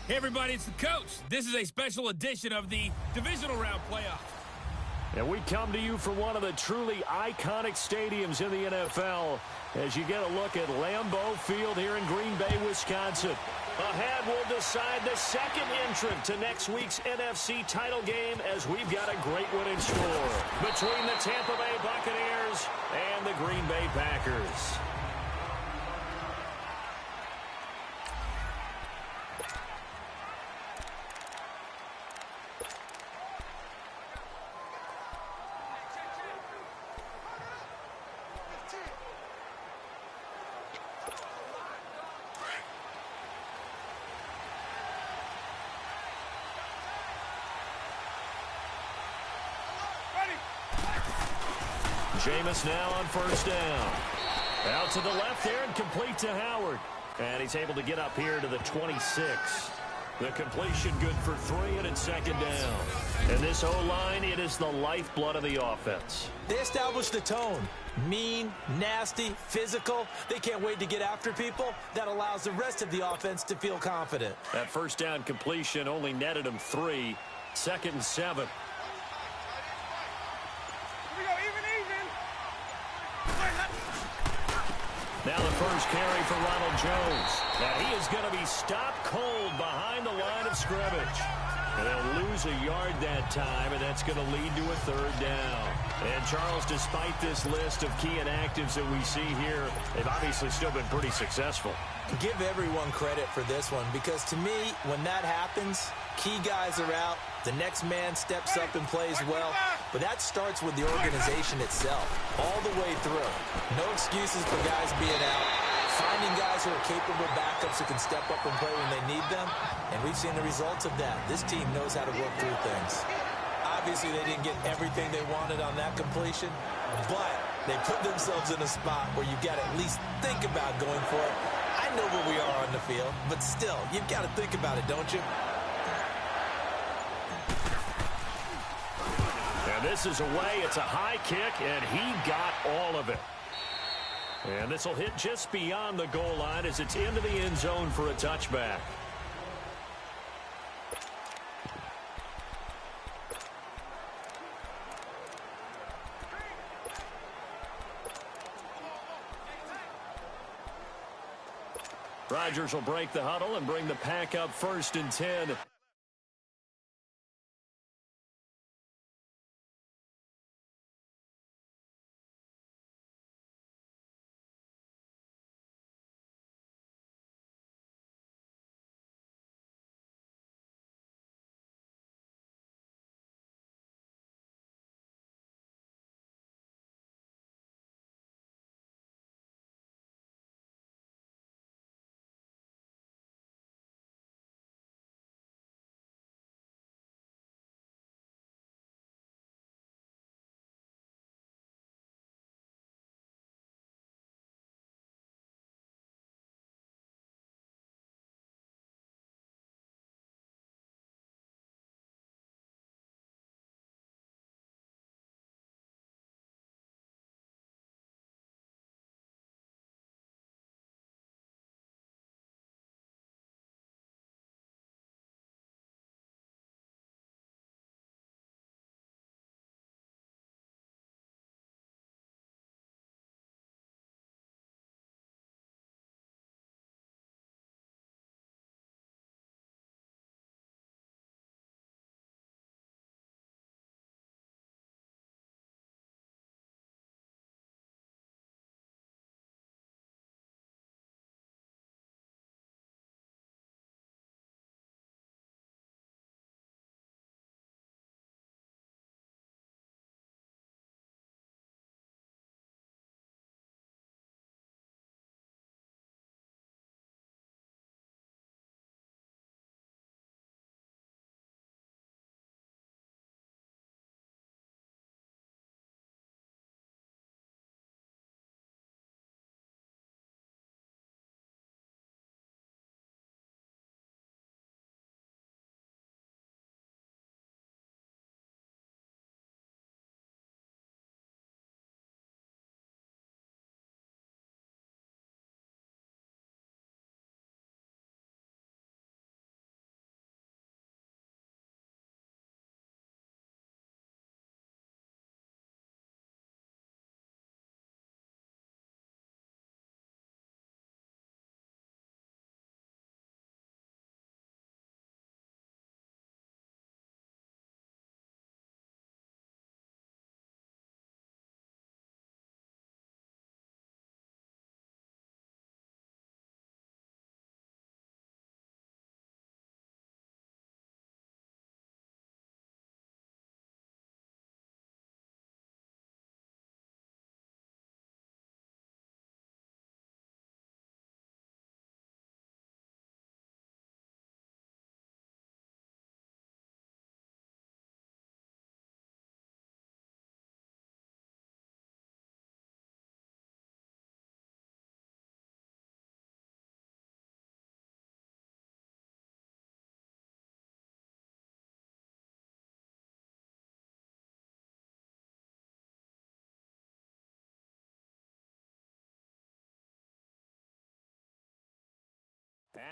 Hey everybody, it's the coach. This is a special edition of the divisional round playoff. And we come to you from one of the truly iconic stadiums in the NFL as you get a look at Lambeau Field here in Green Bay, Wisconsin. Ahead, we'll decide the second entrant to next week's NFC title game as we've got a great one in store between the Tampa Bay Buccaneers and the Green Bay Packers. Jameis now on first down. Out to the left there and complete to Howard. And he's able to get up here to the 26. The completion good for 3, and it's second down. And this O-line, it is the lifeblood of the offense. They established the tone. Mean, nasty, physical. They can't wait to get after people. That allows the rest of the offense to feel confident. That first down completion only netted him 3. Second and 7. Now the first carry for Ronald Jones. Now he is going to be stopped cold behind the line of scrimmage. And they'll lose a yard that time, and that's going to lead to a third down. And Charles, despite this list of key inactives that we see here, they've obviously still been pretty successful. Give everyone credit for this one, because to me, when that happens, key guys are out, the next man steps up and plays well, but that starts with the organization itself, all the way through. No excuses for guys being out, finding guys who are capable backups who can step up and play when they need them, and we've seen the results of that. This team knows how to work through things. Obviously, they didn't get everything they wanted on that completion, but they put themselves in a spot where you've got to at least think about going for it. I know where we are on the field, but still, you've got to think about it, don't you? And this is away. It's a high kick, and he got all of it. And this will hit just beyond the goal line as it's into the end zone for a touchback. Rodgers will break the huddle and bring the pack up 1st and 10.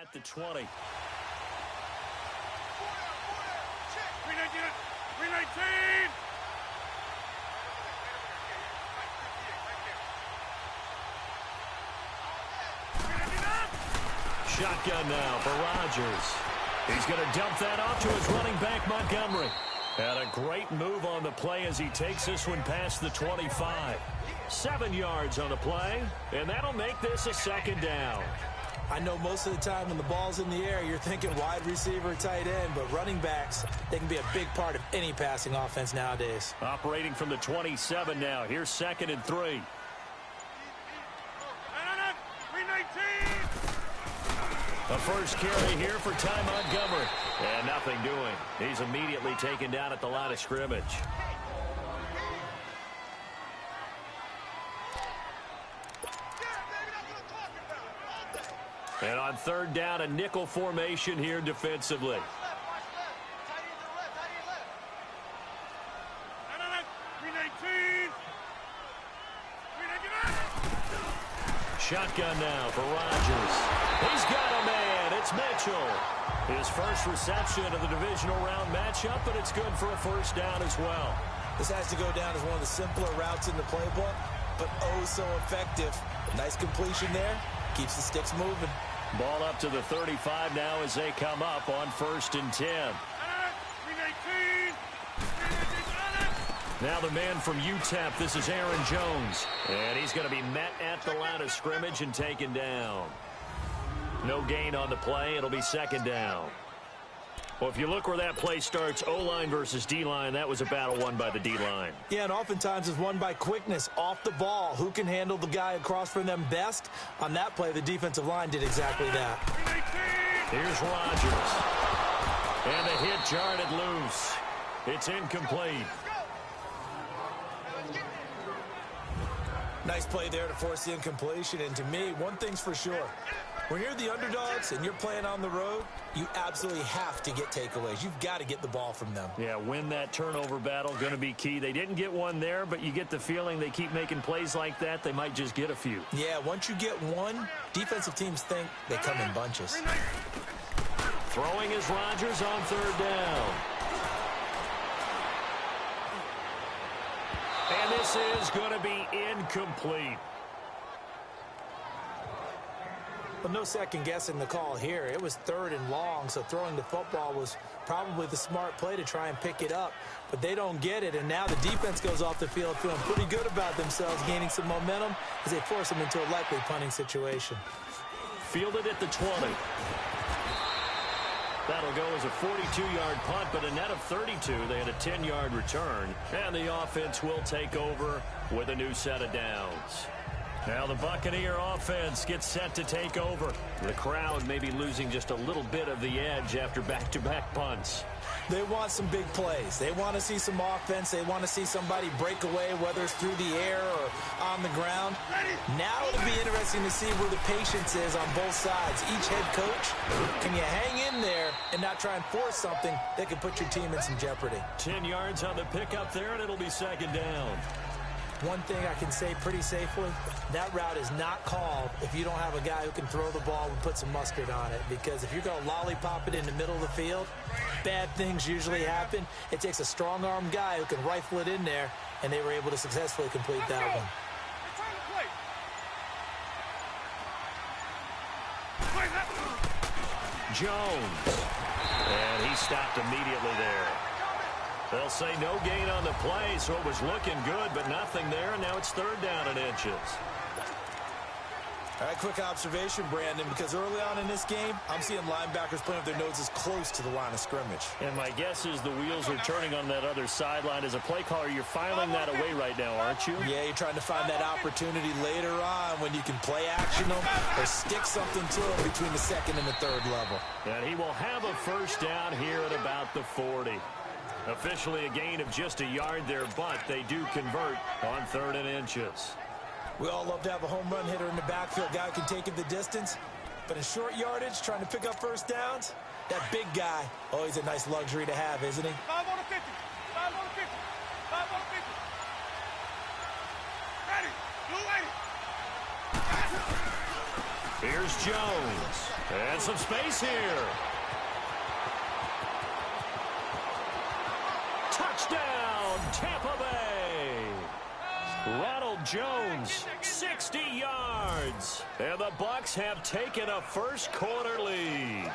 at the 20. 319! Shotgun now for Rodgers. He's going to dump that off to his running back, Montgomery. And a great move on the play as he takes this one past the 25. 7 yards on the play, and that'll make this a second down. I know most of the time when the ball's in the air, you're thinking wide receiver, tight end, but running backs, they can be a big part of any passing offense nowadays. Operating from the 27 now. Here's 2nd and 3. A first carry here for Ty Montgomery. And nothing doing. He's immediately taken down at the line of scrimmage. And on 3rd down, a nickel formation here defensively. Shotgun now for Rodgers. He's got a man. It's Mitchell. His first reception of the divisional round matchup, but it's good for a first down as well. This has to go down as one of the simpler routes in the playbook, but oh so effective. Nice completion there. Keeps the sticks moving. Ball up to the 35 now as they come up on 1st and 10. Now the man from UTEP, this is Aaron Jones. And he's going to be met at the line of scrimmage and taken down. No gain on the play. It'll be 2nd down. Well, if you look where that play starts, O-line versus D-line, that was a battle won by the D-line. Yeah, and oftentimes it's won by quickness off the ball. Who can handle the guy across from them best? On that play, the defensive line did exactly that. Here's Rodgers. And the hit jarred it loose. It's incomplete. Nice play there to force the incompletion. And to me, one thing's for sure. When you're the underdogs and you're playing on the road, you absolutely have to get takeaways. You've got to get the ball from them. Yeah, win that turnover battle, going to be key. They didn't get one there, but you get the feeling they keep making plays like that, they might just get a few. Yeah, once you get one, defensive teams think they come in bunches. Throwing is Rodgers on 3rd down. And this is going to be incomplete. Well, no second guessing the call here. It was 3rd and long, so throwing the football was probably the smart play to try and pick it up. But they don't get it, and now the defense goes off the field feeling pretty good about themselves, gaining some momentum as they force them into a likely punting situation. Fielded at the 20. That'll go as a 42-yard punt, but a net of 32. They had a 10-yard return, and the offense will take over with a new set of downs. Now the Buccaneer offense gets set to take over. The crowd may be losing just a little bit of the edge after back-to-back punts. They want some big plays. They want to see some offense. They want to see somebody break away, whether it's through the air or on the ground. Now it'll be interesting to see where the patience is on both sides. Each head coach, can you hang in there and not try and force something that could put your team in some jeopardy? 10 yards on the pickup there, and it'll be 2nd down. One thing I can say pretty safely, that route is not called if you don't have a guy who can throw the ball and put some mustard on it. Because if you're going to lollipop it in the middle of the field, bad things usually happen. It takes a strong-armed guy who can rifle it in there, and they were able to successfully complete that one. Jones. And he stopped immediately there. They'll say no gain on the play, so it was looking good, but nothing there, and now it's 3rd down and inches. All right, quick observation, Brandon, because early on in this game, I'm seeing linebackers playing with their noses close to the line of scrimmage. And my guess is the wheels are turning on that other sideline. As a play caller, you're filing that away right now, aren't you? Yeah, you're trying to find that opportunity later on when you can play action them or stick something to them between the 2nd and the 3rd level. And he will have a first down here at about the 40. Officially a gain of just a yard there, but they do convert on 3rd and inches. We all love to have a home run hitter in the backfield, guy who can take it the distance. But in short yardage, trying to pick up first downs, that big guy, oh, he's a nice luxury to have, isn't he? 5 on the 50. 5 on the 50. 5 on the 50. Ready. Blue 80. Here's Jones. And some space here. Touchdown, Tampa Bay. Ronald Jones, 60 yards. And the Bucs have taken a first quarter lead.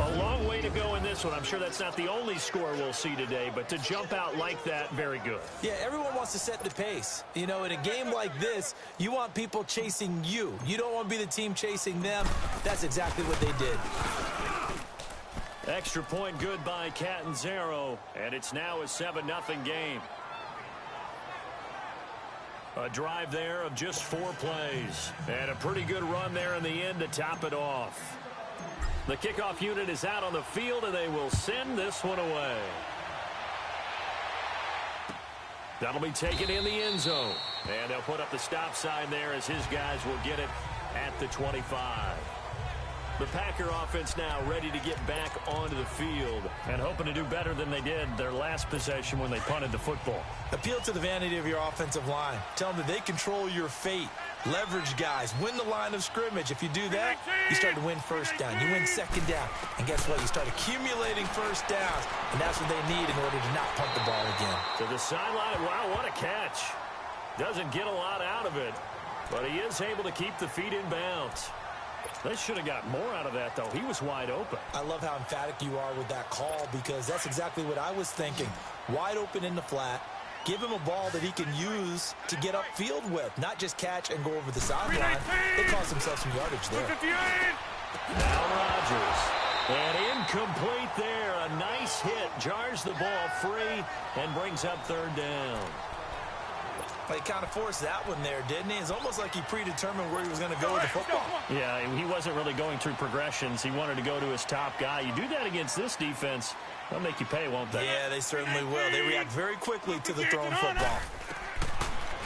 A long way to go in this one. I'm sure that's not the only score we'll see today, but to jump out like that, very good. Yeah, everyone wants to set the pace. You know, in a game like this, you want people chasing you. You don't want to be the team chasing them. That's exactly what they did. Extra point good by Catanzaro, and it's now a 7-0 game. A drive there of just 4 plays, and a pretty good run there in the end to top it off. The kickoff unit is out on the field, and they will send this one away. That'll be taken in the end zone. And they'll put up the stop sign there as his guys will get it at the 25. The Packer offense now ready to get back onto the field and hoping to do better than they did their last possession when they punted the football. Appeal to the vanity of your offensive line. Tell them that they control your fate. Leverage guys. Win the line of scrimmage. If you do that, you start to win first down. You win second down. And guess what? You start accumulating first downs. And that's what they need in order to not punt the ball again. To the sideline. Wow, what a catch. Doesn't get a lot out of it. But he is able to keep the feet in bounds. They should have got more out of that, though. He was wide open. I love how emphatic you are with that call because that's exactly what I was thinking. Wide open in the flat. Give him a ball that he can use to get upfield with, not just catch and go over the sideline. They cost themselves some yardage there. Now Rodgers. And incomplete there. A nice hit. Jars the ball free and brings up third down. He kind of forced that one there, didn't he? It's almost like he predetermined where he was going to go with the football. Yeah, he wasn't really going through progressions. He wanted to go to his top guy. You do that against this defense, they'll make you pay, won't they? Yeah, they certainly will. They react very quickly to the thrown football.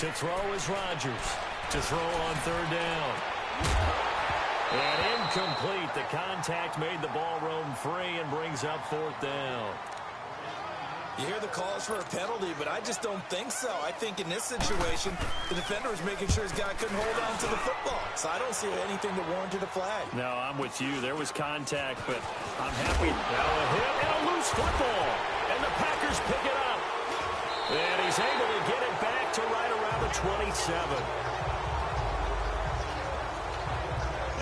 To throw is Rodgers. To throw on third down. And incomplete. The contact made the ball roam free and brings up fourth down. You hear the calls for a penalty, but I just don't think so. I think in this situation, the defender was making sure his guy couldn't hold on to the football. So I don't see anything that warranted a flag. No, I'm with you. There was contact, but I'm happy. Now a hit and a loose football. And the Packers pick it up. And he's able to get it back to right around the 27.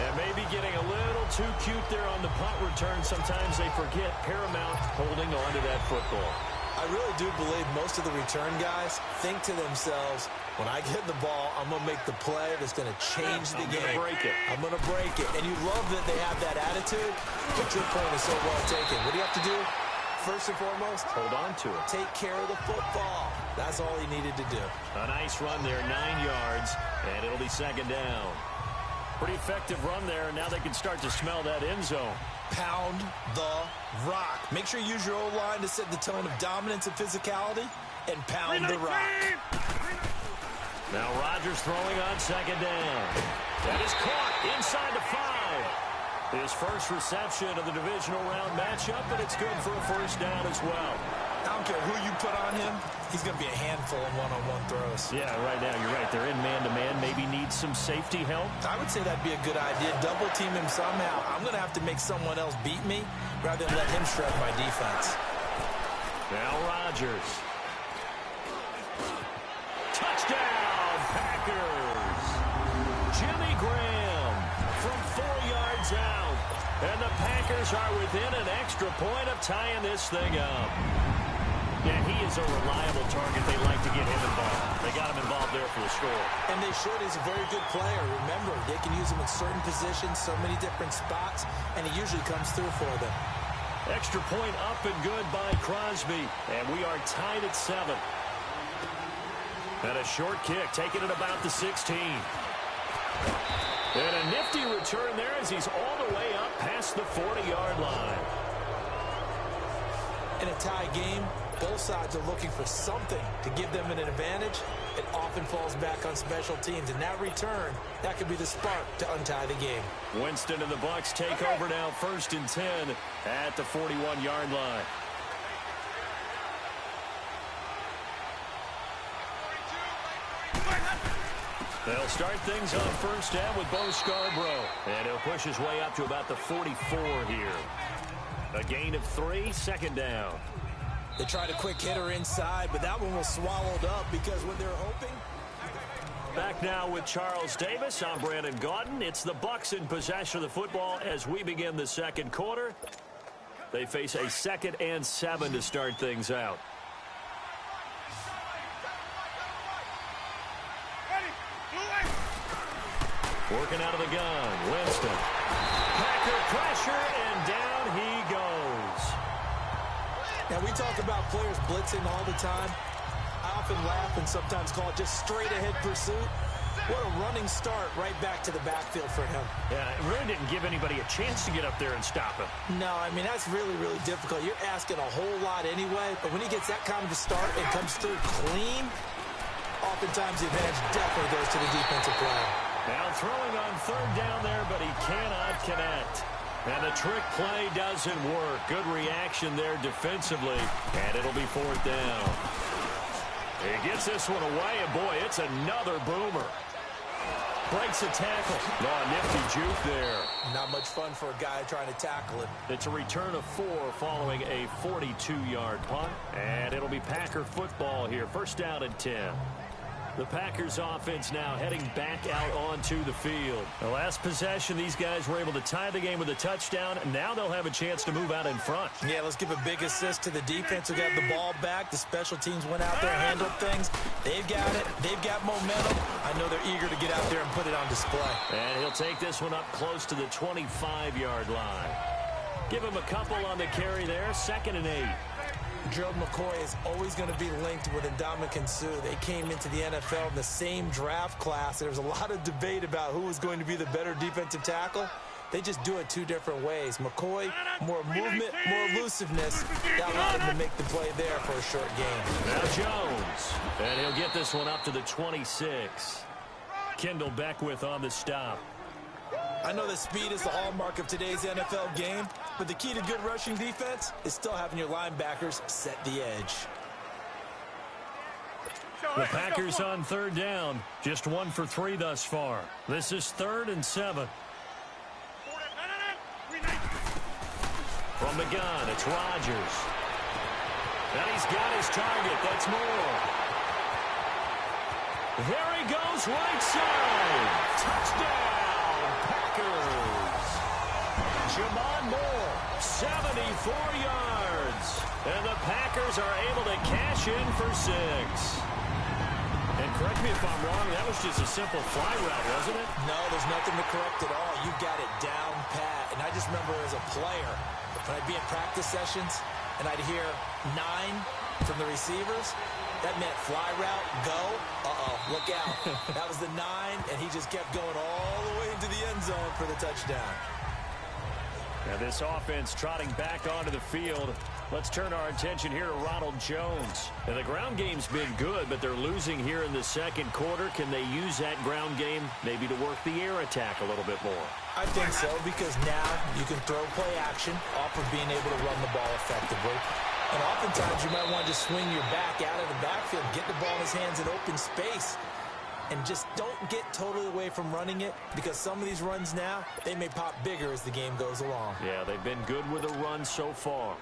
And maybe getting a little too cute there on the punt return. Sometimes they forget paramount holding on to that football. I really do believe most of the return guys think to themselves, when I get the ball, I'm going to make the play that's going to change the game. I'm going to break it. I'm going to break it. And you love that they have that attitude, but your point is so well taken. What do you have to do? First and foremost, hold on to it. Take care of the football. That's all he needed to do. A nice run there, 9 yards, and it'll be second down. Pretty effective run there, and now they can start to smell that end zone. Pound the rock. Make sure you use your O-line to set the tone of dominance and physicality, and pound the rock. Now Rodgers throwing on second down. That is caught inside the 5. His first reception of the divisional round matchup, but it's good for a first down as well. I don't care who you put on him, he's going to be a handful in one-on-one throws. Yeah, right now, you're right. They're in man-to-man. Maybe needs some safety help. I would say that'd be a good idea. Double team him somehow. I'm going to have to make someone else beat me rather than let him shred my defense. Now Rodgers. Touchdown, Packers. Jimmy Graham from 4 yards out. And the Packers are within an extra point of tying this thing up. Yeah, he is a reliable target. They like to get him involved. They got him involved there for the score. And they should. He's a very good player. Remember, they can use him in certain positions, so many different spots, and he usually comes through for them. Extra point up and good by Crosby. And we are tied at 7. And a short kick, taking it about the 16. And a nifty return there as he's all the way up past the 40-yard line. In a tie game, both sides are looking for something to give them an advantage. It often falls back on special teams. And that return, that could be the spark to untie the game. Winston and the Bucs take over now, 1st and 10 at the 41-yard line. They'll start things on first down with Bo Scarborough. And he'll push his way up to about the 44 here. A gain of 3, second down. They tried a quick hitter inside, but that one was swallowed up because when they're hoping. Back now with Charles Davis. I'm Brandon Gaudin. It's the Bucs in possession of the football as we begin the second quarter. They face a 2nd and 7 to start things out. Working out of the gun, Winston. Packer pressure, and down he goes. Now, we talk about players blitzing all the time. I often laugh and sometimes call it just straight-ahead pursuit. What a running start right back to the backfield for him. Yeah, it really didn't give anybody a chance to get up there and stop him. No, I mean, that's really, really difficult. You're asking a whole lot anyway, but when he gets that kind of a start and comes through clean, oftentimes the advantage definitely goes to the defensive player. Now throwing on third down there, but he cannot connect. And the trick play doesn't work. Good reaction there defensively, and it'll be 4th down. He gets this one away, and boy, it's another boomer. Breaks a tackle. Oh, nifty juke there. Not much fun for a guy trying to tackle it. It's a return of 4 following a 42-yard punt, and it'll be Packer football here. First down and 10. The Packers offense now heading back out onto the field. The last possession, these guys were able to tie the game with a touchdown, and now they'll have a chance to move out in front. Yeah, let's give a big assist to the defense who got the ball back. The special teams went out there and handled things. They've got it. They've got momentum. I know they're eager to get out there and put it on display. And he'll take this one up close to the 25-yard line. Give him a couple on the carry there. 2nd and 8. Gerald McCoy is always going to be linked with Ndamukong Suh. They came into the NFL in the same draft class. There was a lot of debate about who was going to be the better defensive tackle. They just do it 2 different ways. McCoy, more movement, more elusiveness. That allowed him to make the play there for a short gain. Now Jones. And he'll get this one up to the 26. Kendall Beckwith on the stop. I know that speed is the hallmark of today's NFL game, but the key to good rushing defense is still having your linebackers set the edge. The Packers on third down. Just 1 for 3 thus far. This is 3rd and 7. From the gun, it's Rodgers. And he's got his target. That's Moore. There he goes, right side. Touchdown. Jamon Moore, 74 yards. And the Packers are able to cash in for 6. And correct me if I'm wrong, that was just a simple fly route, wasn't it? No, there's nothing to correct at all. You got it down pat. And I just remember as a player, when I'd be in practice sessions and I'd hear 9 from the receivers, that meant fly route, go. Uh-oh, look out. That was the 9, and he just kept going all the way into the end zone for the touchdown. Now this offense trotting back onto the field. Let's turn our attention here to Ronald Jones. And the ground game's been good, but they're losing here in the second quarter. Can they use that ground game maybe to work the air attack a little bit more? I think so, because now you can throw play action off of being able to run the ball effectively. And oftentimes you might want to just swing your back out of the backfield, get the ball in his hands in open space, and just don't get totally away from running it, because some of these runs now, they may pop bigger as the game goes along. Yeah, they've been good with a run so far.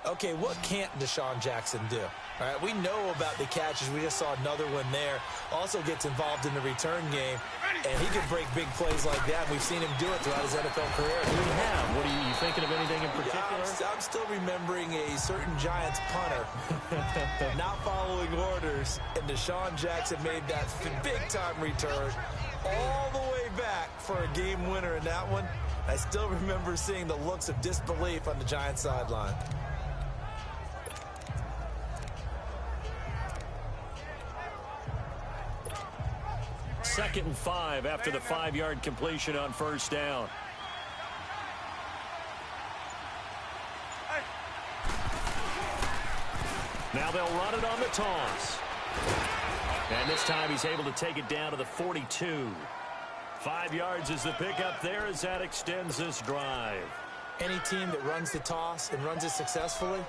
Okay, what can't Deshaun Jackson do? All right, we know about the catches. We just saw another one there. Also gets involved in the return game, and he can break big plays like that. We've seen him do it throughout his NFL career. We have. What are you thinking of anything in particular? I'm still remembering a certain Giants punter not following orders, and Deshaun Jackson made that big-time return all the way back for a game winner in that one. I still remember seeing the looks of disbelief on the Giants sideline. Second and 5 after the 5-yard completion on first down. Now they'll run it on the toss. And this time he's able to take it down to the 42. 5 yards is the pickup there as that extends this drive. Any team that runs the toss and runs it successfully,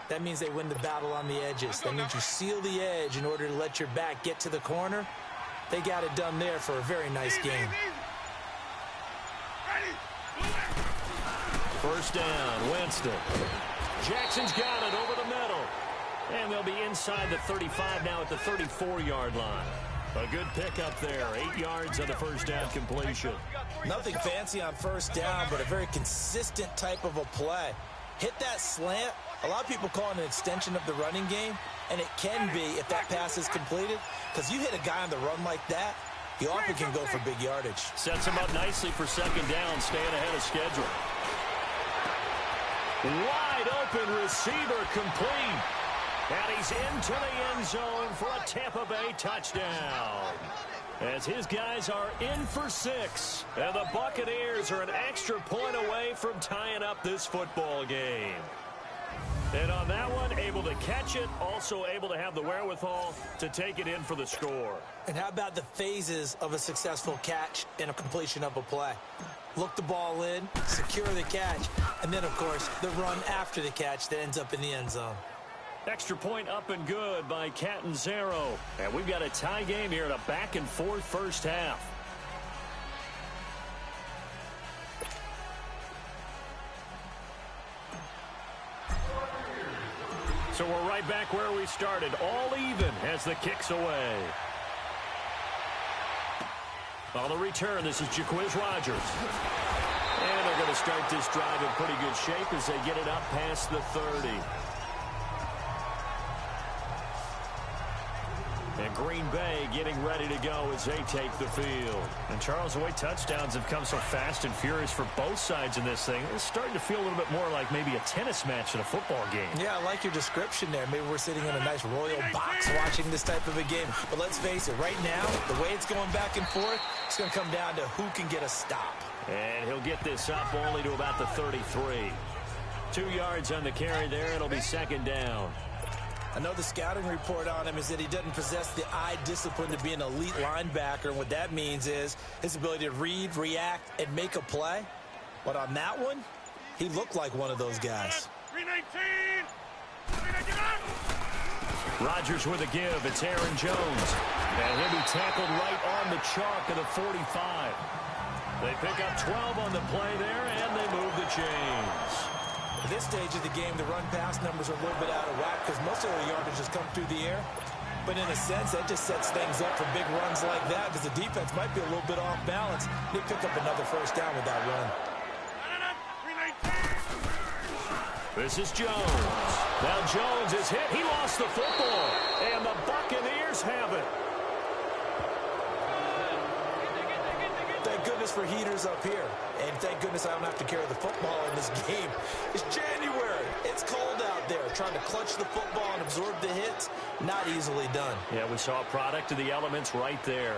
that means they win the battle on the edges. That means you seal the edge in order to let your back get to the corner They got it done there for a very nice game. First down, Winston. Jackson's got it over the middle. And they'll be inside the 35 now at the 34-yard line. A good pickup there. 8 yards on the first down completion. Nothing fancy on first down, but a very consistent type of a play. Hit that slant. A lot of people call it an extension of the running game, and it can be if that pass is completed, because you hit a guy on the run like that, he often can go for big yardage. Sets him up nicely for second down, staying ahead of schedule. Wide open receiver complete. And he's into the end zone for a Tampa Bay touchdown. As his guys are in for 6. And the Buccaneers are an extra point away from tying up this football game. And on that one, able to catch it, also able to have the wherewithal to take it in for the score. And how about the phases of a successful catch and a completion of a play? Look the ball in, secure the catch, and then, of course, the run after the catch that ends up in the end zone. Extra point up and good by Catanzaro. And we've got a tie game here in a back-and-forth first half. So we're right back where we started. All even as the kick's away. On the return, this is Jaquiz Rogers. And they're going to start this drive in pretty good shape as they get it up past the 30. And Green Bay getting ready to go as they take the field. And Charles, the way touchdowns have come so fast and furious for both sides in this thing, it's starting to feel a little bit more like maybe a tennis match in a football game. Yeah, I like your description there. Maybe we're sitting in a nice royal box watching this type of a game. But let's face it, right now, the way it's going back and forth, it's going to come down to who can get a stop. And he'll get this up only to about the 33. 2 yards on the carry there. It'll be second down. I know the scouting report on him is that he doesn't possess the eye discipline to be an elite linebacker. And what that means is his ability to read, react, and make a play. But on that one, he looked like one of those guys. 319! Rodgers with a give. It's Aaron Jones. And he'll be tackled right on the chalk of the 45. They pick up 12 on the play there, and they move the chains. At this stage of the game, the run-pass numbers are a little bit out of whack because most of the yardage has come through the air. But in a sense, that just sets things up for big runs like that because the defense might be a little bit off balance. They pick up another first down with that run. This is Jones. Now Jones is hit. He lost the football. And the Buccaneers have it. Thank goodness for heaters up here. And thank goodness I don't have to carry the football in this game. It's January. It's cold out there. Trying to clutch the football and absorb the hits, not easily done. Yeah, we saw a product of the elements right there.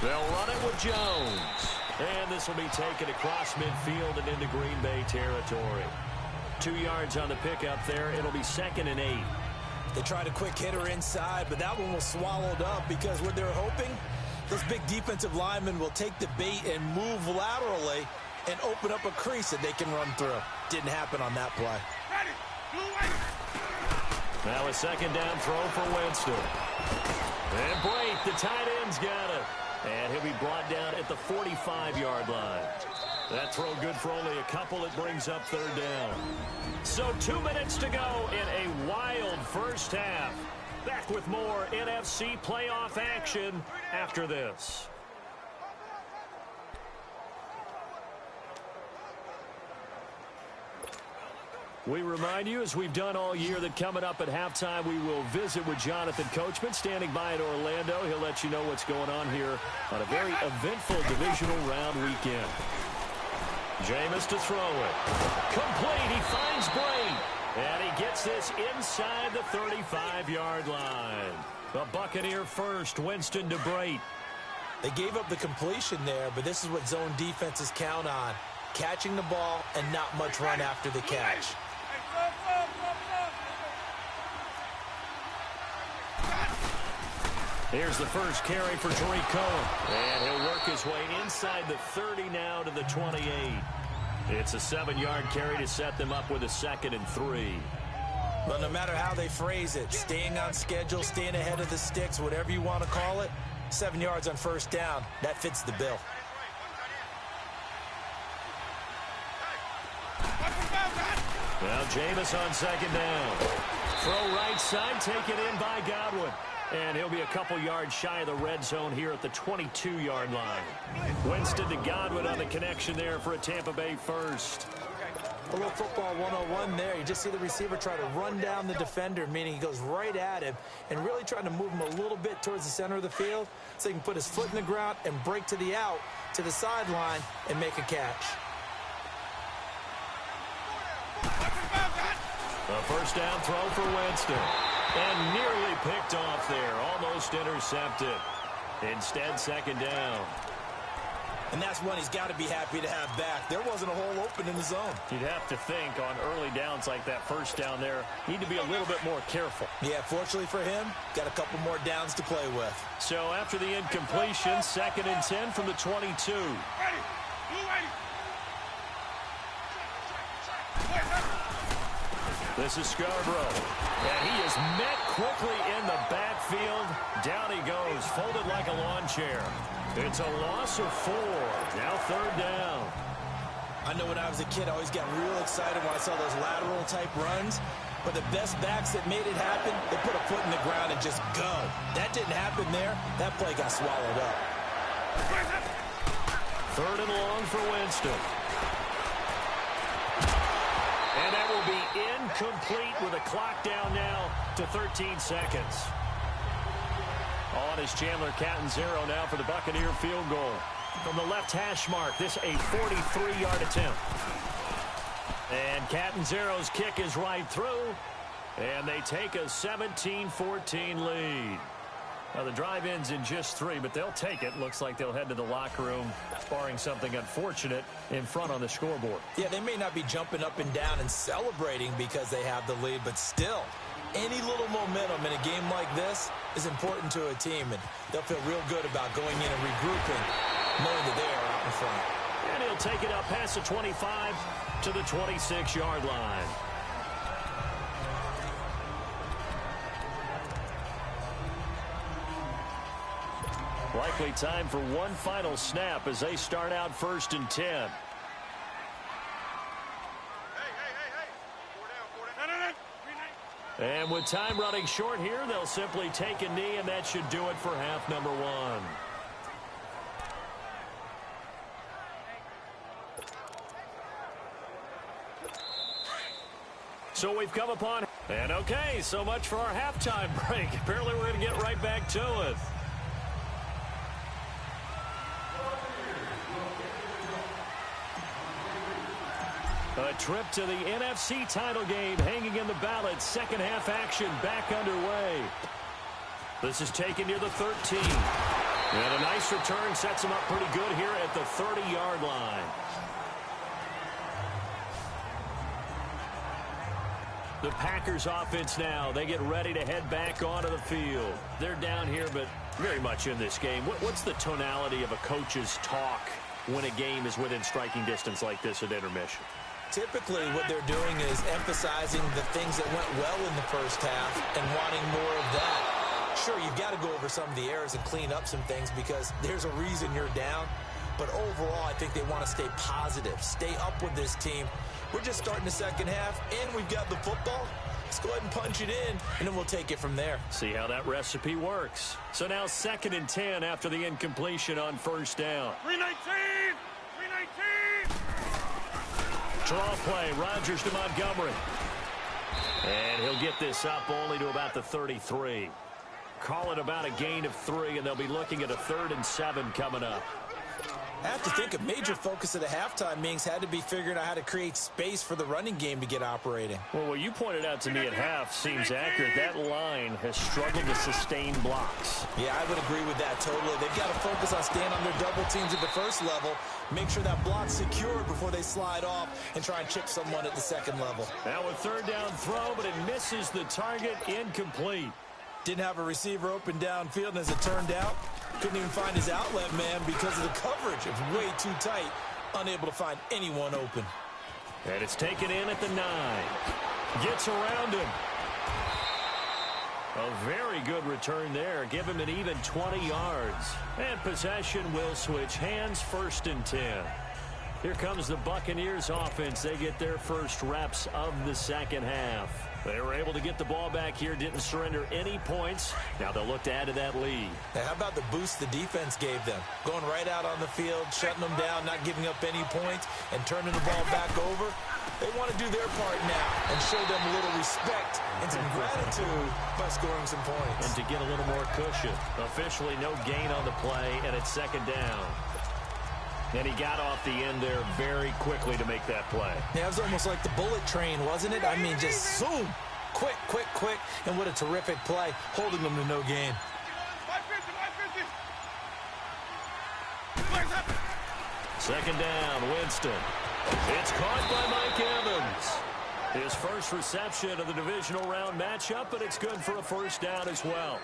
They'll run it with Jones. And this will be taken across midfield and into Green Bay territory. 2 yards on the pickup there. It'll be 2nd and 8. They tried a quick hitter inside, but that one was swallowed up because what they're hoping, this big defensive lineman will take the bait and move laterally and open up a crease that they can run through. Didn't happen on that play. Now a second down throw for Winston. And Brate, the tight end's got it. And he'll be brought down at the 45-yard line. That throw good for only a couple. It brings up third down. So 2 minutes to go in a wild first half. Back with more NFC playoff action after this. We remind you, as we've done all year, that coming up at halftime, we will visit with Jonathan Coachman, standing by in Orlando. He'll let you know what's going on here on a very eventful divisional round weekend. Jameis to throw it. Complete. He finds Brate. And he gets this inside the 35-yard line. The Buccaneer first. Winston to Brate. They gave up the completion there, but this is what zone defenses count on. Catching the ball and not much run after the catch. Here's the first carry for Tariq Cohen. And he'll work his way inside the 30 now to the 28. It's a 7-yard carry to set them up with a 2nd and 3. Well, no matter how they phrase it, staying on schedule, staying ahead of the sticks, whatever you want to call it, 7 yards on first down, that fits the bill. Now Jameis on second down. Throw right side, taken in by Godwin. And he'll be a couple yards shy of the red zone here at the 22-yard line. Winston to Godwin on the connection there for a Tampa Bay first. A little football 101 there. You just see the receiver try to run down the defender, meaning he goes right at him and really trying to move him a little bit towards the center of the field so he can put his foot in the ground and break to the out, to the sideline, and make a catch. A first down throw for Winston. And nearly picked off there. Almost intercepted. Instead, second down. And that's one he's got to be happy to have back. There wasn't a hole open in the zone. You'd have to think on early downs like that first down there, need to be a little bit more careful. Yeah, fortunately for him, got a couple more downs to play with. So after the incompletion, 2nd and 10 from the 22. This is Scarborough. And he is met quickly in the backfield. Down he goes, folded like a lawn chair. It's a loss of 4. Now 3rd down. I know when I was a kid, I always got real excited when I saw those lateral-type runs. But the best backs that made it happen, they put a foot in the ground and just go. That didn't happen there. That play got swallowed up. 3rd and long for Winston. And that will be incomplete with a clock down now to 13 seconds. On is Chandler Catanzaro now for the Buccaneer field goal. From the left hash mark, this a 43-yard attempt. And Catanzaro's kick is right through. And they take a 17-14 lead. Now, the drive ends in just 3, but they'll take it. Looks like they'll head to the locker room, barring something unfortunate in front on the scoreboard. Yeah, they may not be jumping up and down and celebrating because they have the lead, but still, any little momentum in a game like this is important to a team, and they'll feel real good about going in and regrouping, knowing that they are out in front. And he'll take it up past the 25 to the 26-yard line. Likely time for one final snap as they start out 1st and 10. And with time running short here, they'll simply take a knee, and that should do it for half number 1. So we've come upon, and okay, so much for our halftime break. Apparently we're going to get right back to it. A trip to the NFC title game hanging in the balance. Second half action back underway. This is taken near the 13. And a nice return sets him up pretty good here at the 30-yard line. The Packers offense now. They get ready to head back onto the field. They're down here, but very much in this game. What's the tonality of a coach's talk when a game is within striking distance like this at intermission? Typically, what they're doing is emphasizing the things that went well in the first half and wanting more of that. Sure, you've got to go over some of the errors and clean up some things because there's a reason you're down. But overall, I think they want to stay positive, stay up with this team. We're just starting the second half, and we've got the football. Let's go ahead and punch it in, and then we'll take it from there. See how that recipe works. So now 2nd and 10 after the incompletion on first down. 319! 319! Draw play, Rodgers to Montgomery. And he'll get this up only to about the 33. Call it about a gain of 3, and they'll be looking at a 3rd and 7 coming up. I have to think a major focus of the halftime meetings had to be figuring out how to create space for the running game to get operating. Well, what you pointed out to me at half seems accurate. That line has struggled to sustain blocks. Yeah, I would agree with that totally. They've got to focus on staying on their double teams at the first level, make sure that block's secured before they slide off and try and chip someone at the second level. Now a 3rd down throw, but it misses the target, incomplete. Didn't have a receiver open downfield, and as it turned out, couldn't even find his outlet man because of the coverage. It was way too tight, unable to find anyone open. And it's taken in at the 9. Gets around him. A very good return there. Give him an even 20 yards. And possession will switch hands, 1st and 10. Here comes the Buccaneers offense. They get their first reps of the second half. They were able to get the ball back here, didn't surrender any points. Now they'll look to add to that lead. Now, how about the boost the defense gave them? Going right out on the field, shutting them down, not giving up any points, and turning the ball back over. They want to do their part now and show them a little respect and some gratitude by scoring some points. And to get a little more cushion. Officially no gain on the play, and it's 2nd down. And he got off the end there very quickly to make that play. Yeah, it was almost like the bullet train, wasn't it? I mean, just zoom. Quick, quick, quick. And what a terrific play, holding them to no gain. 2nd down, Winston. It's caught by Mike Evans. His first reception of the divisional round matchup, but it's good for a 1st down as well.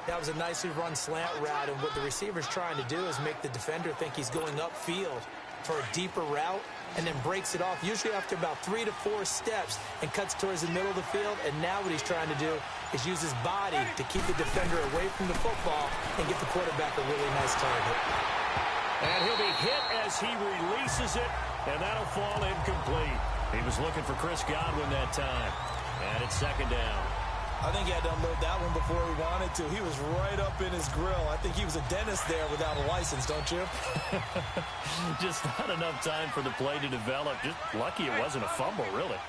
That was a nicely run slant route, and what the receiver's trying to do is make the defender think he's going upfield for a deeper route, and then breaks it off, usually after about 3 to 4 steps, and cuts towards the middle of the field. And now what he's trying to do is use his body to keep the defender away from the football and get the quarterback a really nice target. And he'll be hit as he releases it, and that'll fall incomplete. He was looking for Chris Godwin that time, and it's 2nd down. I think he had to unload that one before he wanted to. He was right up in his grill. I think he was a dentist there without a license, don't you? Just not enough time for the play to develop. Just lucky it wasn't a fumble, really.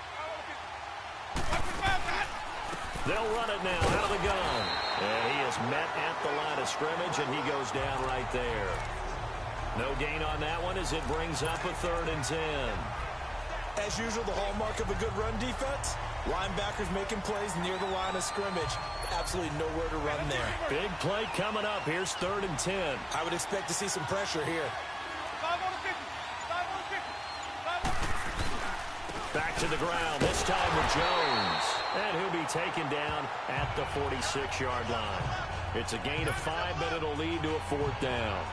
They'll run it now out of the gun. And he is met at the line of scrimmage, and he goes down right there. No gain on that one as it brings up a 3rd and 10. As usual, the hallmark of a good run defense, linebackers making plays near the line of scrimmage. Absolutely nowhere to run there. Big play coming up. Here's 3rd and 10. I would expect to see some pressure here. Back to the ground, this time with Jones. And he'll be taken down at the 46-yard line. It's a gain of 5, but it'll lead to a 4th down.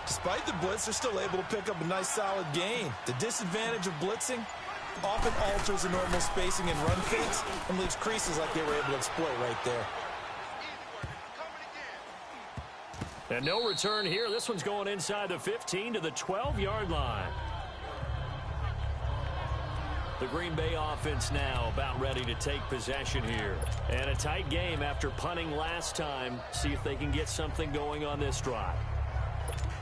Despite the blitz, they're still able to pick up a nice solid gain. The disadvantage of blitzing often alters the normal spacing and run fakes and leaves creases like they were able to exploit right there. And no return here. This one's going inside the 15 to the 12-yard line. The Green Bay offense now about ready to take possession here. And a tight game after punting last time. See if they can get something going on this drive.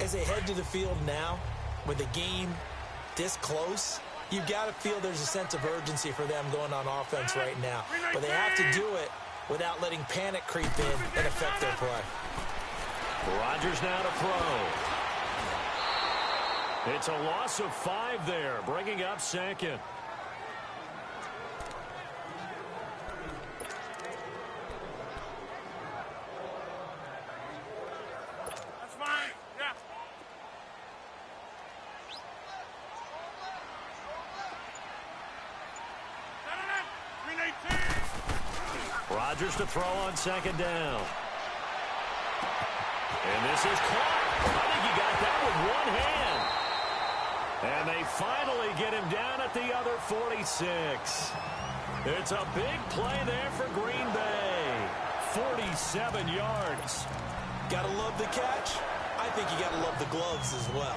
As they head to the field now, with the game this close, you've got to feel there's a sense of urgency for them going on offense right now. But they have to do it without letting panic creep in and affect their play. Rodgers now to throw. It's a loss of 5 there, bringing up 2nd. Rodgers to throw on 2nd down. And this is caught. I think he got that with one hand. And they finally get him down at the other 46. It's a big play there for Green Bay. 47 yards. Gotta love the catch. I think you gotta love the gloves as well.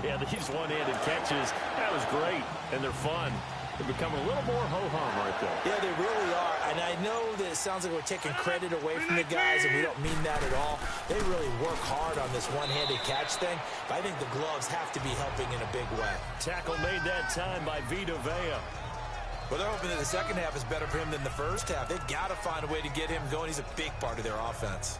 Yeah, these one-handed catches, that was great. And they're fun. They become a little more ho-hum right there. Yeah, they really are. And I know that it sounds like we're taking credit away from the guys, and we don't mean that at all. They really work hard on this one-handed catch thing, but I think the gloves have to be helping in a big way. Tackle made that time by Vita Vea. Well, they're hoping that the second half is better for him than the first half. They've got to find a way to get him going. He's a big part of their offense.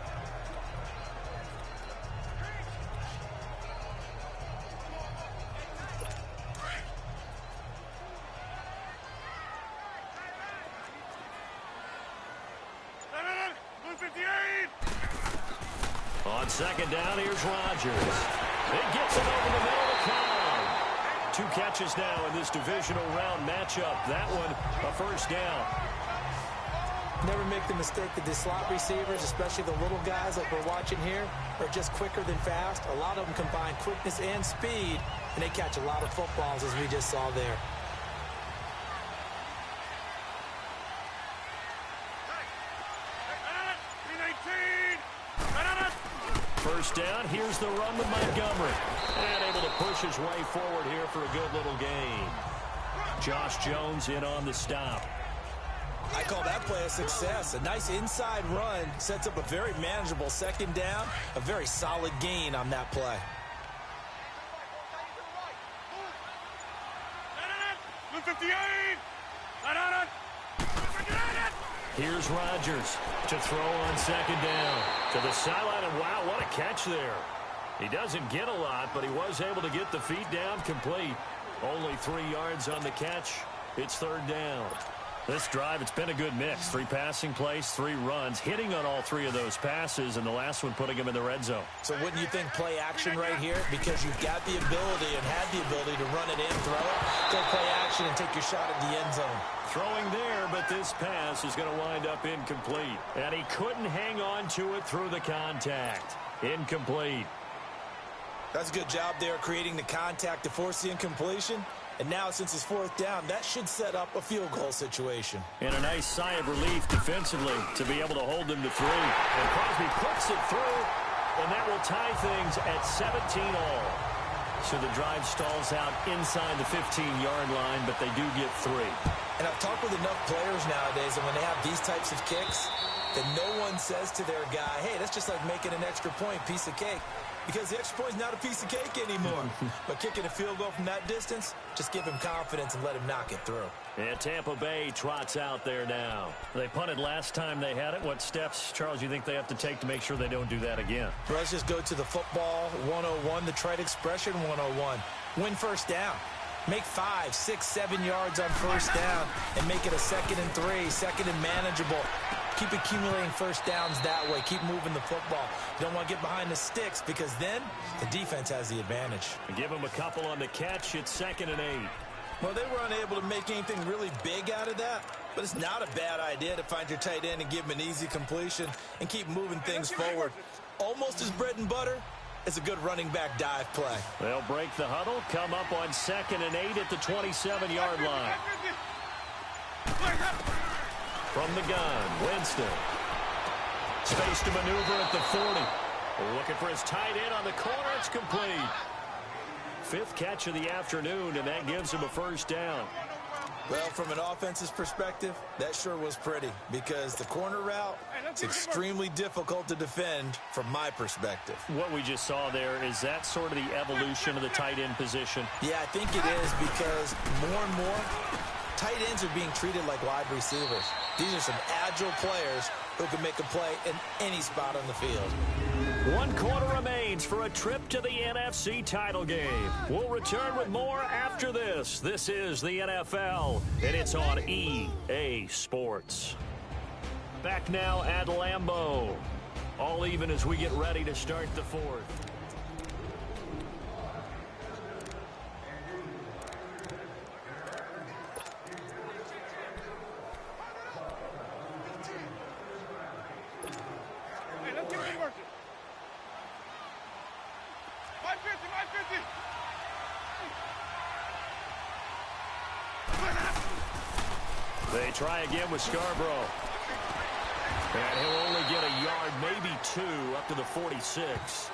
On 2nd down, here's Rodgers. It gets him over the middle of the crowd. 2 catches now in this divisional round matchup. That one, a 1st down. Never make the mistake that the slot receivers, especially the little guys like we're watching here, are just quicker than fast. A lot of them combine quickness and speed, and they catch a lot of footballs, as we just saw there. First down, here's the run with Montgomery. And able to push his way forward here for a good little gain. Josh Jones in on the stop. I call that play a success. A nice inside run sets up a very manageable second down. A very solid gain on that play. Here's Rodgers to throw on second down. To the sideline, and wow, what a catch there. He doesn't get a lot, but he was able to get the feet down complete. Only 3 yards on the catch. It's third down. This drive, it's been a good mix. 3 passing plays, 3 runs, hitting on all 3 of those passes, and the last one putting him in the red zone. So wouldn't you think play action right here? Because you've got the ability and had the ability to run it in, throw it, go play action, and take your shot at the end zone. Throwing there, but this pass is going to wind up incomplete. And he couldn't hang on to it through the contact. Incomplete. That's a good job there creating the contact to force the incompletion. And now, since it's fourth down, that should set up a field goal situation. And a nice sigh of relief defensively to be able to hold them to 3. And Crosby puts it through, and that will tie things at 17-all. So the drive stalls out inside the 15-yard line, but they do get 3. And I've talked with enough players nowadays, and when they have these types of kicks, that no one says to their guy, hey, that's just like making an extra point, piece of cake. Because the extra point is not a piece of cake anymore. But kicking a field goal from that distance, just give him confidence and let him knock it through. And Tampa Bay trots out there now. They punted last time they had it. What steps, Charles, you think they have to take to make sure they don't do that again? Well, let's just go to the football 101, the trite expression 101. Win first down. Make 5, 6, 7 yards on first down and make it a 2nd and 3, 2nd and manageable. Keep accumulating first downs that way. Keep moving the football. You don't want to get behind the sticks because then the defense has the advantage. Give them a couple on the catch. It's 2nd and 8. Well, they were unable to make anything really big out of that, but it's not a bad idea to find your tight end and give him an easy completion and keep moving things forward. Almost as bread and butter as a good running back dive play. They'll break the huddle, come up on 2nd and 8 at the 27-yard line. From the gun, Winston. Space to maneuver at the 40. Looking for his tight end on the corner. It's complete. 5th catch of the afternoon, and that gives him a first down. Well, from an offense's perspective, that sure was pretty because the corner route is extremely difficult to defend from my perspective. What we just saw there, is that sort of the evolution of the tight end position? Yeah, I think it is because more and more tight ends are being treated like wide receivers. These are some agile players who can make a play in any spot on the field. 1 quarter remains for a trip to the NFC title game. We'll return with more after this. This is the NFL, and it's on EA Sports. Back now at Lambeau. All even as we get ready to start the 4th. They try again with Scarborough. And he'll only get a yard, maybe 2, up to the 46.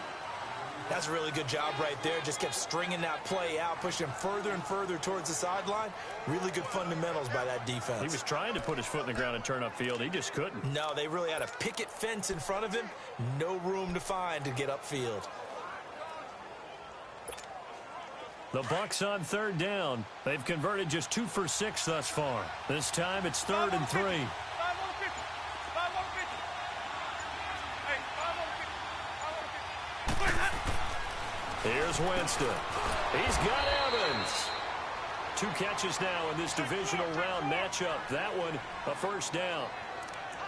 That's a really good job right there. Just kept stringing that play out, pushing him further and further towards the sideline. Really good fundamentals by that defense. He was trying to put his foot in the ground and turn upfield. He just couldn't. No, they really had a picket fence in front of him. No room to find to get upfield. The Bucs on 3rd down. They've converted just 2 for 6 thus far. This time it's 3rd and 3. Here's Winston. He's got Evans. 2 catches now in this divisional round matchup. That one, a first down.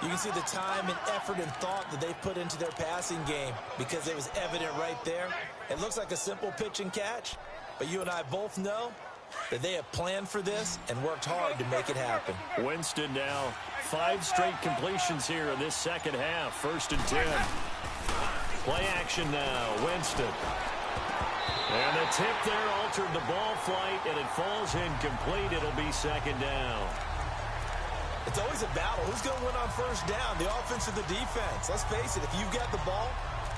You can see the time and effort and thought that they put into their passing game because it was evident right there. It looks like a simple pitch and catch, but you and I both know that they have planned for this and worked hard to make it happen. Winston now 5 straight completions here in this second half. 1st and 10. Play action now. Winston. And the tip there altered the ball flight, and it falls incomplete. It'll be 2nd down. It's always a battle. Who's going to win on 1st down, the offense or the defense? Let's face it, if you've got the ball,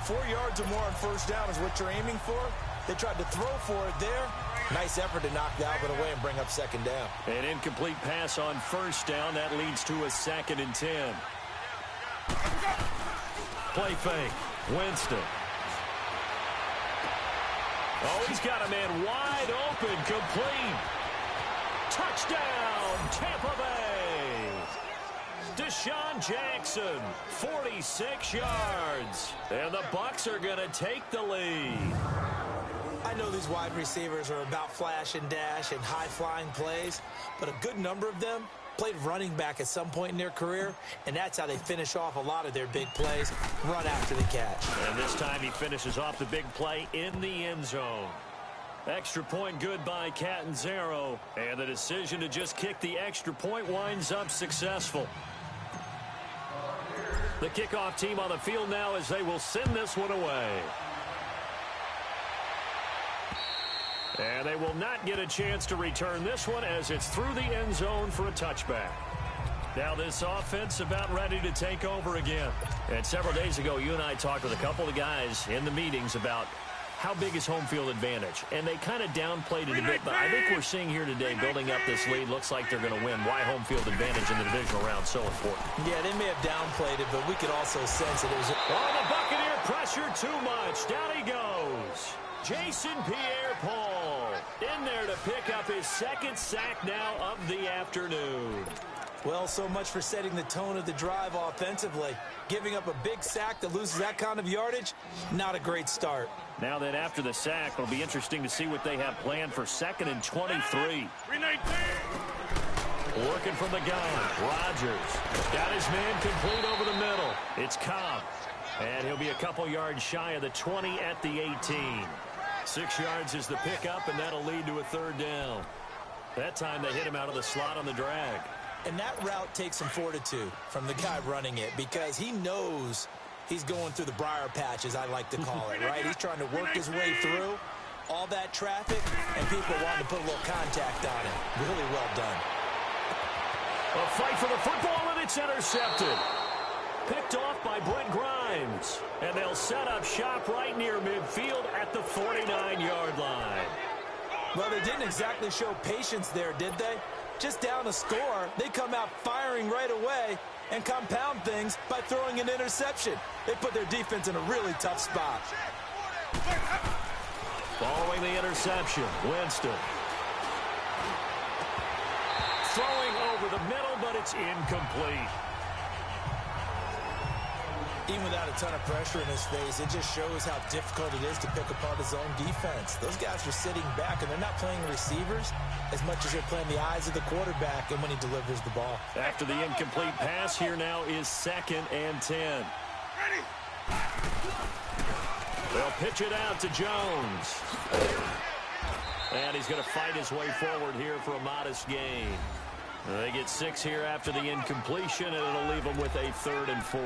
4 yards or more on first down is what you're aiming for. They tried to throw for it there. Nice effort to knock the Albert away and bring up second down. An incomplete pass on first down. That leads to a 2nd and 10. Play fake. Winston. Oh, he's got a man wide open. Complete. Touchdown, Tampa Bay. Deshaun Jackson, 46 yards. And the Bucs are going to take the lead. I know these wide receivers are about flash and dash and high-flying plays, but a good number of them played running back at some point in their career, and that's how they finish off a lot of their big plays, run after the catch. And this time he finishes off the big play in the end zone. Extra point good by Catanzaro, and the decision to just kick the extra point winds up successful. The kickoff team on the field now as they will send this one away. And they will not get a chance to return this one as it's through the end zone for a touchback. Now this offense about ready to take over again. And several days ago, you and I talked with a couple of guys in the meetings about how big is home field advantage. And they kind of downplayed it a bit, but I think we're seeing here today, building up this lead, looks like they're going to win. Why home field advantage in the divisional round so important? Yeah, they may have downplayed it, but we could also sense it. Oh, the Buccaneer pressure too much. Down he goes. Jason Pierre-Paul in there to pick up his 2nd sack now of the afternoon. Well, so much for setting the tone of the drive offensively. Giving up a big sack that loses that kind of yardage, not a great start. Now then, after the sack, it'll be interesting to see what they have planned for 2nd and 23. Working from the gun, Rodgers got his man complete over the middle. It's Cobb, and he'll be a couple yards shy of the 20 at the 18. 6 yards is the pickup, and that'll lead to a 3rd down. That time they hit him out of the slot on the drag. And that route takes some fortitude from the guy running it because he knows he's going through the briar patch, as I like to call it, right? He's trying to work his way through all that traffic, and people wanting to put a little contact on it. Really well done. A fight for the football, and it's intercepted. Picked off by Brent Grimes. And they'll set up shop right near midfield at the 49-yard line. Well, they didn't exactly show patience there, did they? Just down a score, they come out firing right away and compound things by throwing an interception. They put their defense in a really tough spot. Following the interception, Winston. Throwing over the middle, but it's incomplete. Even without a ton of pressure in his face, it just shows how difficult it is to pick apart his own defense. Those guys are sitting back, and they're not playing receivers as much as they're playing the eyes of the quarterback and when he delivers the ball. After the incomplete pass, here now is 2nd and 10. They'll pitch it out to Jones. And he's going to fight his way forward here for a modest gain. They get 6 here after the incompletion, and it'll leave them with a 3rd and 4.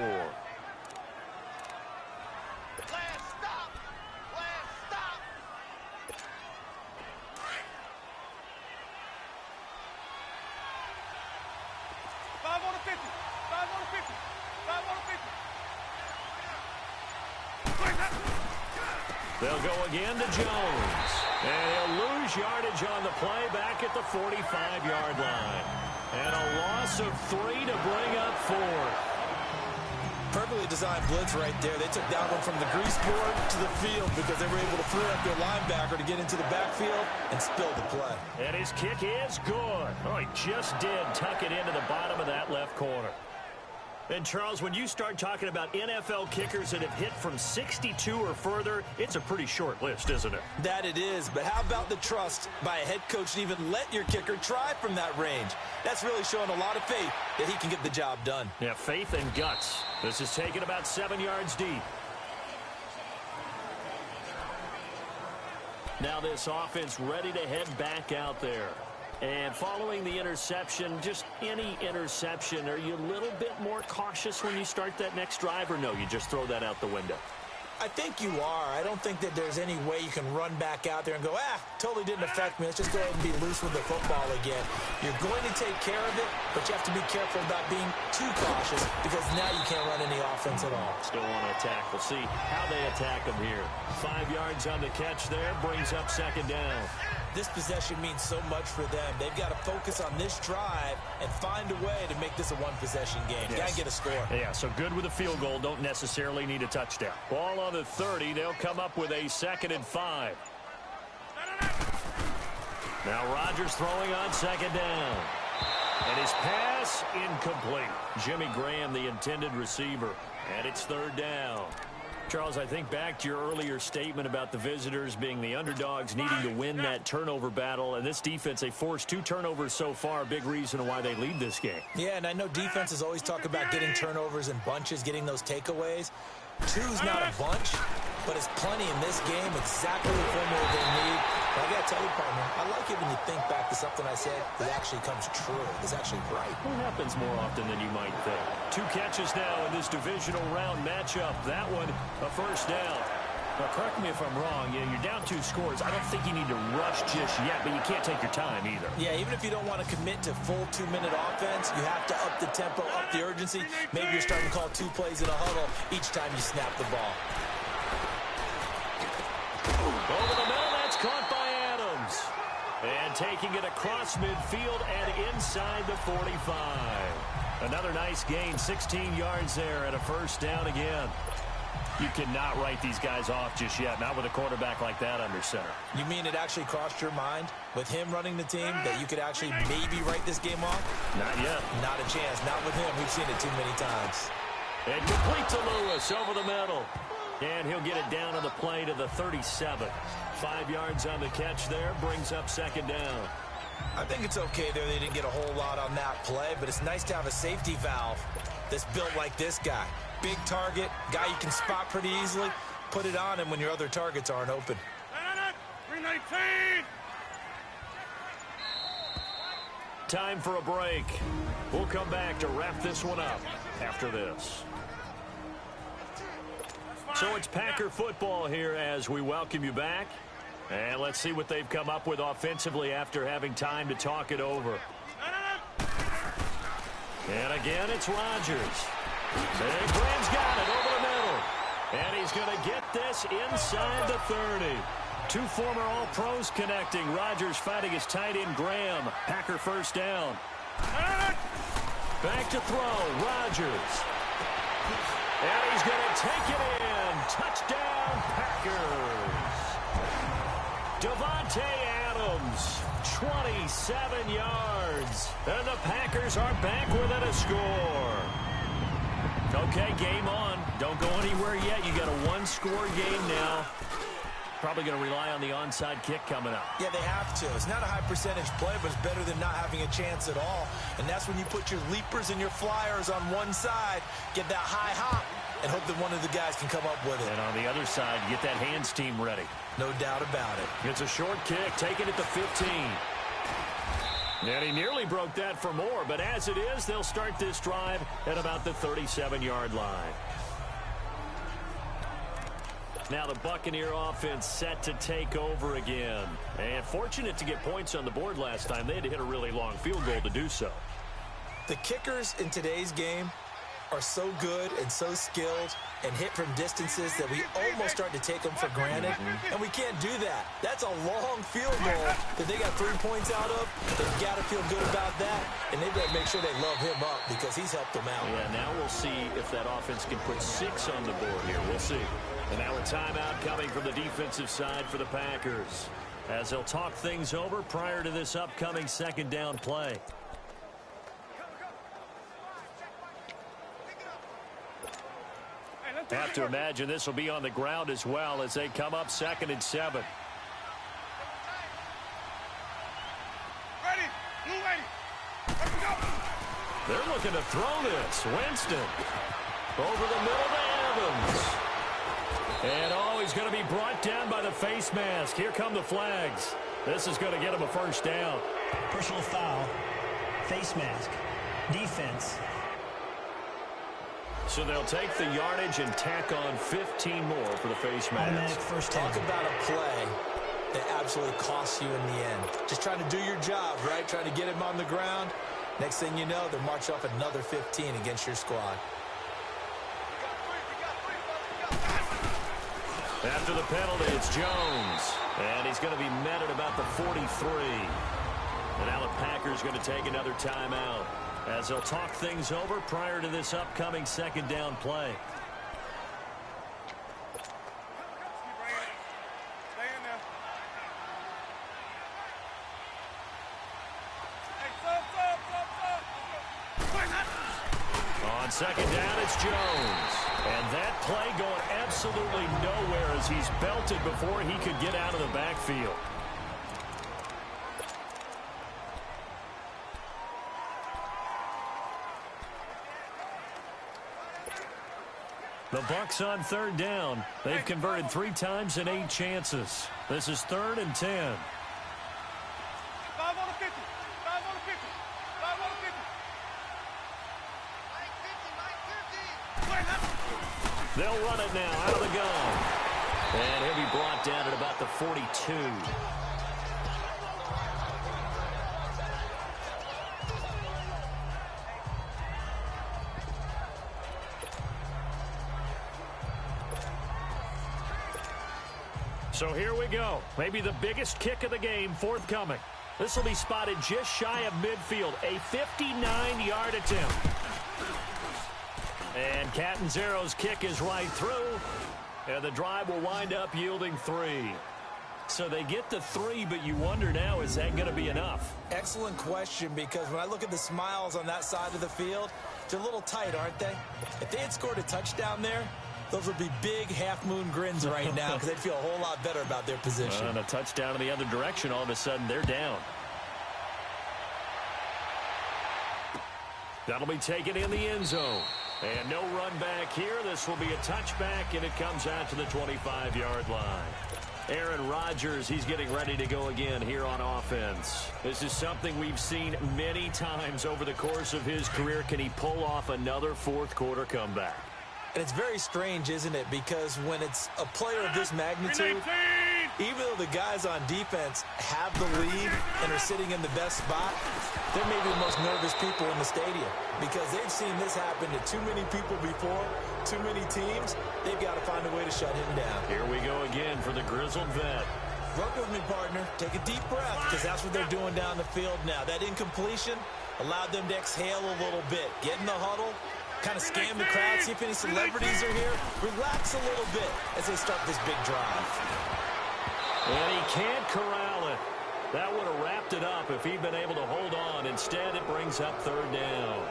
They'll go again to Jones. And he'll lose yardage on the play back at the 45-yard line. And a loss of 3 to bring up 4. Perfectly designed blitz right there. They took that one from the grease board to the field because they were able to free up their linebacker to get into the backfield and spill the play. And his kick is good. Oh, he just did tuck it into the bottom of that left corner. And, Charles, when you start talking about NFL kickers that have hit from 62 or further, it's a pretty short list, isn't it? That it is, but how about the trust by a head coach to even let your kicker try from that range? That's really showing a lot of faith that he can get the job done. Yeah, faith and guts. This is taken about 7 yards deep. Now this offense ready to head back out there. And following the interception, just any interception, are you a little bit more cautious when you start that next drive, or no, you just throw that out the window? I think you are. I don't think that there's any way you can run back out there and go, totally didn't affect me. Let's just go ahead and be loose with the football again. You're going to take care of it, but you have to be careful about being too cautious because now you can't run any offense at all. Still want to attack. We'll see how they attack them here. 5 yards on the catch there, brings up second down. This possession means so much for them. They've got to focus on this drive and find a way to make this a one-possession game. Yes. Got to get a score. Yeah, so good with a field goal. Don't necessarily need a touchdown. Ball on the 30. They'll come up with a 2nd and 5. Now Rodgers throwing on second down. And his pass incomplete. Jimmy Graham, the intended receiver. And it's 3rd down. Charles, I think back to your earlier statement about the visitors being the underdogs needing to win that turnover battle. And this defense, they forced 2 turnovers so far, a big reason why they lead this game. Yeah, and I know defenses always talk about getting turnovers in bunches, getting those takeaways. 2's not a bunch, but it's plenty in this game, exactly the formula they need. But I got to tell you, partner, I like it when you think back to something I said that actually comes true. It's actually right. It happens more often than you might think. 2 catches now in this divisional round matchup. That one, a 1st down. Now, correct me if I'm wrong. You're down 2 scores. I don't think you need to rush just yet, but you can't take your time either. Yeah, even if you don't want to commit to full 2-minute offense, you have to up the tempo, up the urgency. Maybe you're starting to call 2 plays in a huddle each time you snap the ball. Over the middle, that's caught by Adams. And taking it across midfield and inside the 45. Another nice gain, 16 yards there and a 1st down again. You cannot write these guys off just yet, not with a quarterback like that under center. You mean it actually crossed your mind with him running the team that you could actually maybe write this game off? Not yet. Not a chance. Not with him. We've seen it too many times. And complete to Lewis over the middle. And he'll get it down on the play to the 37. 5 yards on the catch there, brings up second down. I think it's okay there. They didn't get a whole lot on that play, but it's nice to have a safety valve that's built like this guy. Big target, guy you can spot pretty easily. Put it on him when your other targets aren't open. 319! Time for a break. We'll come back to wrap this one up after this. So it's Packer football here as we welcome you back. And let's see what they've come up with offensively after having time to talk it over. And again, it's Rodgers. Big Graham's got it over the middle. And he's going to get this inside the 30. 2 former All-Pros connecting. Rodgers fighting his tight end, Graham. Packer 1st down. Back to throw, Rodgers. And he's going to take it in. Touchdown, Packers. Davante Adams, 27 yards. And the Packers are back within a score. Okay, game on. Don't go anywhere yet. You got a 1-score game now. Probably going to rely on the onside kick coming up. Yeah, they have to. It's not a high percentage play, but it's better than not having a chance at all. And that's when you put your leapers and your flyers on one side, get that high hop, and hope that one of the guys can come up with it. And on the other side, get that hands team ready. No doubt about it. It's a short kick, taking it to 15. And he nearly broke that for more, but as it is, they'll start this drive at about the 37-yard line. Now the Buccaneer offense set to take over again. And fortunate to get points on the board last time. They had to hit a really long field goal to do so. The kickers in today's game are so good and so skilled and hit from distances that we almost start to take them for granted. And we can't do that. That's a long field goal that they got 3 points out of. They've got to feel good about that. And they better make sure they love him up because he's helped them out. Yeah, now we'll see if that offense can put 6 on the board here. We'll see. And now a timeout coming from the defensive side for the Packers as they'll talk things over prior to this upcoming 2nd down play. Have to imagine this will be on the ground as well as they come up 2nd and 7. Ready? Blue ready. Let's go. They're looking to throw this. Winston over the middle to Evans. And he's going to be brought down by the face mask. Here come the flags. This is going to get him a 1st down. Personal foul. Face mask. Defense. So they'll take the yardage and tack on 15 more for the face mask. Talk about a play that absolutely costs you in the end. Just trying to do your job, right? Trying to get him on the ground. Next thing you know, they'll march off another 15 against your squad. After the penalty, it's Jones. And he's going to be met at about the 43. And now the Packers going to take another timeout as they'll talk things over prior to this upcoming second down play. On second down, it's Jones. And that play going absolutely nowhere as he's belted before he could get out of the backfield. The Bucs on third down. They've converted 3 times in 8 chances. This is 3rd and 10. They'll run it now out of the gun. And he'll be brought down at about the 42. So here we go. Maybe the biggest kick of the game forthcoming. This will be spotted just shy of midfield. A 59-yard attempt. And Catanzaro's kick is right through. And the drive will wind up yielding 3. So they get the 3, but you wonder now, is that going to be enough? Excellent question, because when I look at the smiles on that side of the field, they're a little tight, aren't they? If they had scored a touchdown there, those would be big half-moon grins right now because they'd feel a whole lot better about their position. And a touchdown in the other direction, all of a sudden they're down. That'll be taken in the end zone. And no run back here. This will be a touchback, and it comes out to the 25-yard line. Aaron Rodgers, he's getting ready to go again here on offense. This is something we've seen many times over the course of his career. Can he pull off another fourth-quarter comeback? And it's very strange, isn't it? Because when it's a player of this magnitude, even though the guys on defense have the lead and are sitting in the best spot, they're maybe the most nervous people in the stadium because they've seen this happen to too many people before, too many teams. They've got to find a way to shut him down. Here we go again for the grizzled vet. Work with me, partner. Take a deep breath because that's what they're doing down the field now. That incompletion allowed them to exhale a little bit. Get in the huddle. Kind of scan the crowd, see if any celebrities are here. Relax a little bit as they start this big drive. And he can't corral it. That would have wrapped it up if he'd been able to hold on. Instead, it brings up third down.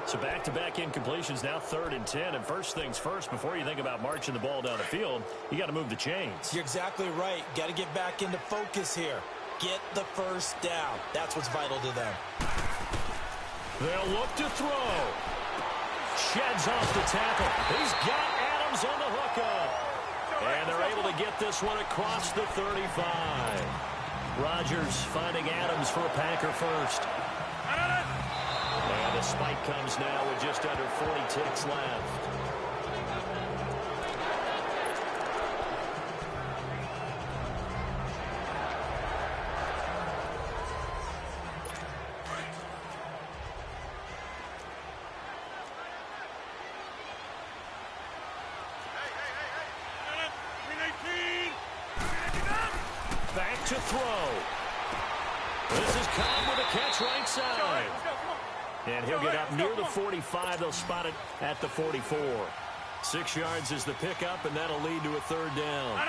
So back-to-back incompletions, now 3rd and 10. And first things first, before you think about marching the ball down the field, you got to move the chains. You're exactly right. Got to get back into focus here. Get the first down. That's what's vital to them. They'll look to throw. Sheds off the tackle. He's got Adams on the hookup. And they're able to get this one across the 35. Rodgers finding Adams for a Packer first. And the spike comes now with just under 40 ticks left. Back to throw. This is Cobb with a catch right side. And he'll get up near the 45. They'll spot it at the 44. 6 yards is the pickup, and that'll lead to a third down.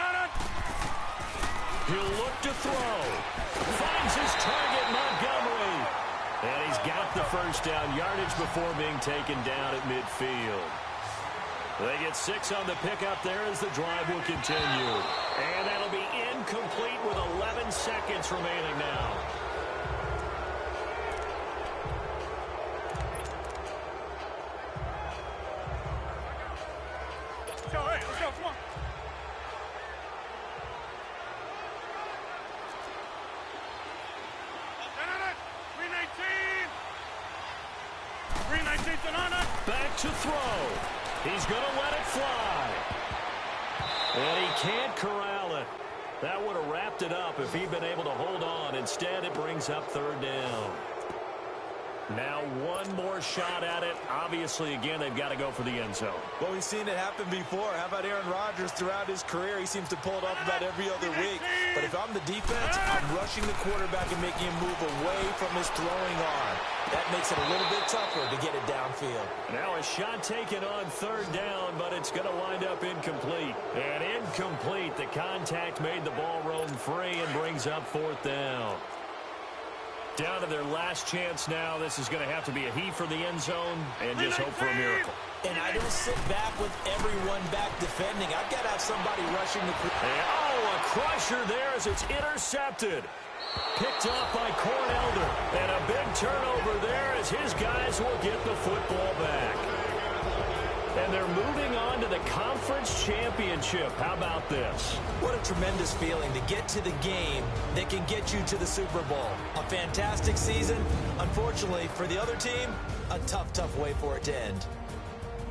He'll look to throw. Finds his target, Montgomery. And he's got the first down yardage before being taken down at midfield. They get 6 on the pickup there as the drive will continue. And that'll be incomplete with 11 seconds remaining now. Let's go, come on. Green 19. Green 19 to Nana. Back to throw. He's going to let it fly. And he can't corral it. That would have wrapped it up if he'd been able to hold on. Instead, it brings up third down. Now one more shot at it. Obviously, again, they've got to go for the end zone. Well, we've seen it happen before. How about Aaron Rodgers throughout his career? He seems to pull it off about every other week. But if I'm the defense, I'm rushing the quarterback and making him move away from his throwing arm. That makes it a little bit tougher to get it downfield. Now a shot taken on third down, but it's going to wind up incomplete. And incomplete. The contact made the ball roam free and brings up fourth down. Down to their last chance now. This is going to have to be a heave for the end zone and just hope for a miracle. And I don't sit back with everyone back defending. I've got to have somebody rushing the... Oh, a crusher there as it's intercepted. Picked off by Cornelder. And a big turnover there as his guys will get the football back. And they're moving on to the conference championship. How about this? What a tremendous feeling to get to the game that can get you to the Super Bowl. A fantastic season. Unfortunately, for the other team, a tough, tough way for it to end.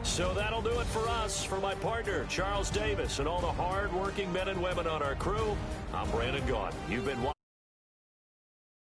So that'll do it for us. For my partner, Charles Davis, and all the hard-working men and women on our crew, I'm Brandon Gaudin. You've been watching.